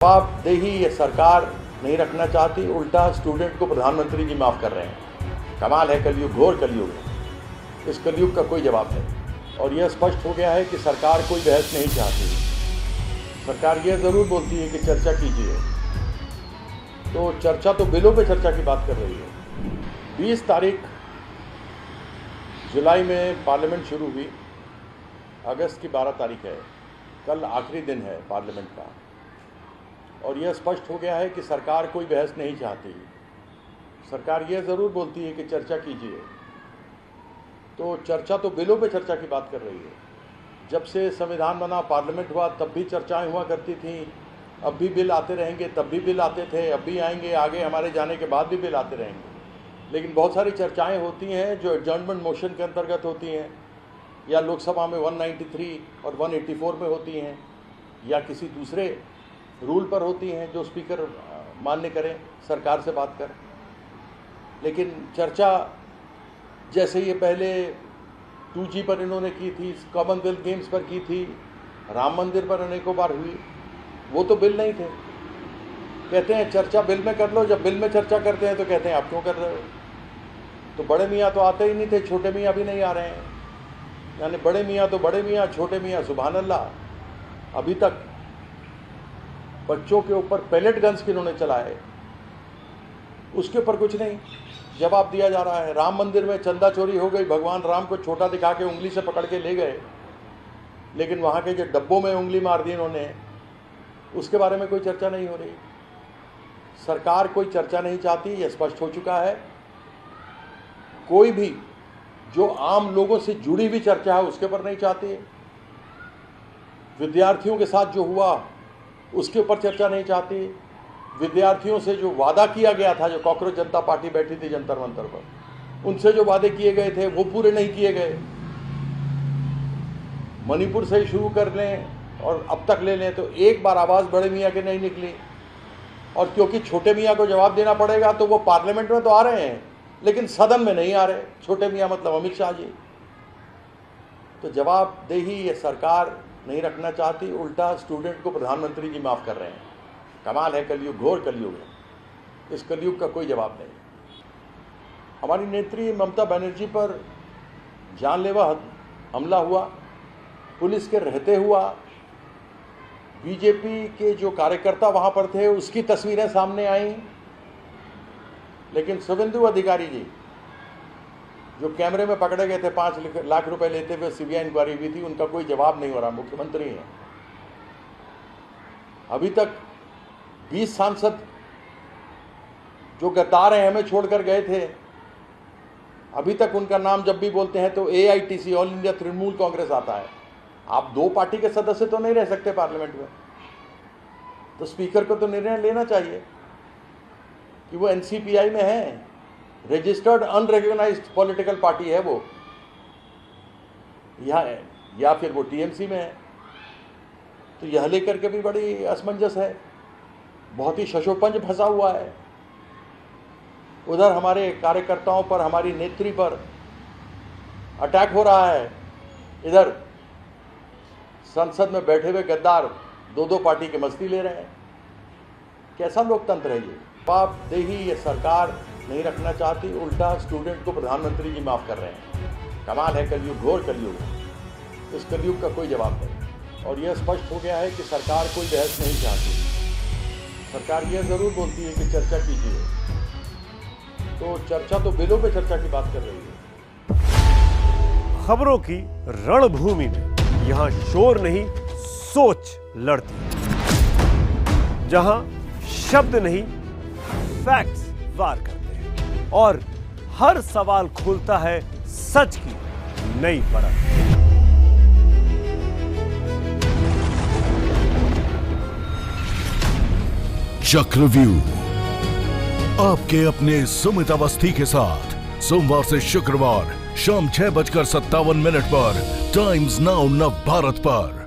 जवाबदेही ये सरकार नहीं रखना चाहती, उल्टा स्टूडेंट को प्रधानमंत्री जी माफ़ कर रहे हैं। कमाल है, कलयुग, घोर कलयुग है। इस कलयुग का कोई जवाब नहीं। और यह स्पष्ट हो गया है कि सरकार कोई बहस नहीं चाहती। सरकार यह ज़रूर बोलती है कि चर्चा कीजिए, तो चर्चा तो बिलों पे चर्चा की बात कर रही है। 20 तारीख जुलाई में पार्लियामेंट शुरू हुई, अगस्त की 12 तारीख है, कल आखिरी दिन है पार्लियामेंट का। और यह स्पष्ट हो गया है कि सरकार कोई बहस नहीं चाहती। सरकार यह ज़रूर बोलती है कि चर्चा कीजिए, तो चर्चा तो बिलों पे चर्चा की बात कर रही है। जब से संविधान बना, पार्लियामेंट हुआ, तब भी चर्चाएं हुआ करती थीं। अब भी बिल आते रहेंगे, तब भी बिल आते थे, अब भी आएंगे, आगे हमारे जाने के बाद भी बिल आते रहेंगे। लेकिन बहुत सारी चर्चाएं होती हैं जो एडजर्नमेंट मोशन के अंतर्गत होती हैं, या लोकसभा में 193 और 184 में होती हैं, या किसी दूसरे रूल पर होती हैं जो स्पीकर मान्य करें सरकार से बात कर। लेकिन चर्चा जैसे ये पहले 2G पर इन्होंने की थी, कॉमनवेल्थ गेम्स पर की थी, राम मंदिर पर अनेकों बार हुई, वो तो बिल नहीं थे। कहते हैं चर्चा बिल में कर लो, जब बिल में चर्चा करते हैं तो कहते हैं आप क्यों कर रहे हो। तो बड़े मियाँ तो आते ही नहीं थे, छोटे मियाँ भी नहीं आ रहे हैं। यानी बड़े मियाँ तो बड़े मियाँ, छोटे मियाँ सुभान अल्लाह। अभी तक बच्चों के ऊपर पैलेट गन्स किन्होंने चलाए, उसके ऊपर कुछ नहीं जवाब दिया जा रहा है। राम मंदिर में चंदा चोरी हो गई, भगवान राम को छोटा दिखा के उंगली से पकड़ के ले गए, लेकिन वहाँ के जो डब्बों में उंगली मार दी इन्होंने, उसके बारे में कोई चर्चा नहीं हो रही। सरकार कोई चर्चा नहीं चाहती, यह स्पष्ट हो चुका है। कोई भी जो आम लोगों से जुड़ी हुई चर्चा है उसके ऊपर नहीं चाहती। विद्यार्थियों के साथ जो हुआ उसके ऊपर चर्चा नहीं चाहती। विद्यार्थियों से जो वादा किया गया था, जो कॉकरोच जनता पार्टी बैठी थी जंतर मंतर पर, उनसे जो वादे किए गए थे वो पूरे नहीं किए गए। मणिपुर से ही शुरू कर लें और अब तक ले लें तो एक बार आवाज़ बड़े मियाँ की नहीं निकली। और क्योंकि छोटे मियाँ को जवाब देना पड़ेगा तो वो पार्लियामेंट में तो आ रहे हैं, लेकिन सदन में नहीं आ रहे। छोटे मियाँ मतलब अमित शाह जी। तो जवाबदेही ये सरकार नहीं रखना चाहती, उल्टा स्टूडेंट को प्रधानमंत्री जी माफ़ कर रहे हैं। कमाल है, कलयुग, घोर कलयुग है। इस कलयुग का कोई जवाब नहीं। हमारी नेत्री ममता बनर्जी पर जानलेवा हमला हुआ, पुलिस के रहते हुआ। बीजेपी के जो कार्यकर्ता वहाँ पर थे उसकी तस्वीरें सामने आईं, लेकिन शुभेंदु अधिकारी जी जो कैमरे में पकड़े गए थे 5 लाख रुपए लेते हुए, सीबीआई इंक्वायरी हुई थी, उनका कोई जवाब नहीं हो रहा। मुख्यमंत्री हैं। अभी तक 20 सांसद जो गद्दार हैं, हमें छोड़कर गए थे, अभी तक उनका नाम जब भी बोलते हैं तो AITC, all India Trinamool Congress आता है। आप 2 पार्टी के सदस्य तो नहीं रह सकते पार्लियामेंट में। तो स्पीकर को तो निर्णय लेना चाहिए कि वो NCPI में है, रजिस्टर्ड अनरिकॉग्नाइज्ड पॉलिटिकल पार्टी है वो, या फिर वो TMC में है। तो यह लेकर के भी बड़ी असमंजस है, बहुत ही शशोपंज फंसा हुआ है। उधर हमारे कार्यकर्ताओं पर, हमारी नेत्री पर अटैक हो रहा है, इधर संसद में बैठे हुए गद्दार 2 पार्टी की मस्ती ले रहे हैं। कैसा लोकतंत्र है ये। जवाबदेही ये सरकार नहीं रखना चाहती, उल्टा स्टूडेंट को प्रधानमंत्री जी माफ़ कर रहे हैं। कमाल है, कलयुग, घोर कलयुग है। इस कलयुग का कोई जवाब नहीं। और यह स्पष्ट हो गया है कि सरकार कोई बहस नहीं चाहती। सरकार यह ज़रूर बोलती है कि चर्चा कीजिए, तो चर्चा तो बिलों पे चर्चा की बात कर रही है। खबरों की रणभूमि में यहां शोर नहीं, सोच लड़ती है। जहां शब्द नहीं, फैक्ट्स वार करते हैं, और हर सवाल खोलता है सच की नई परत। चक्रव्यूह, आपके अपने सुमित अवस्थी के साथ सोमवार से शुक्रवार शाम 6:57 पर टाइम्स नाउ नव भारत पर।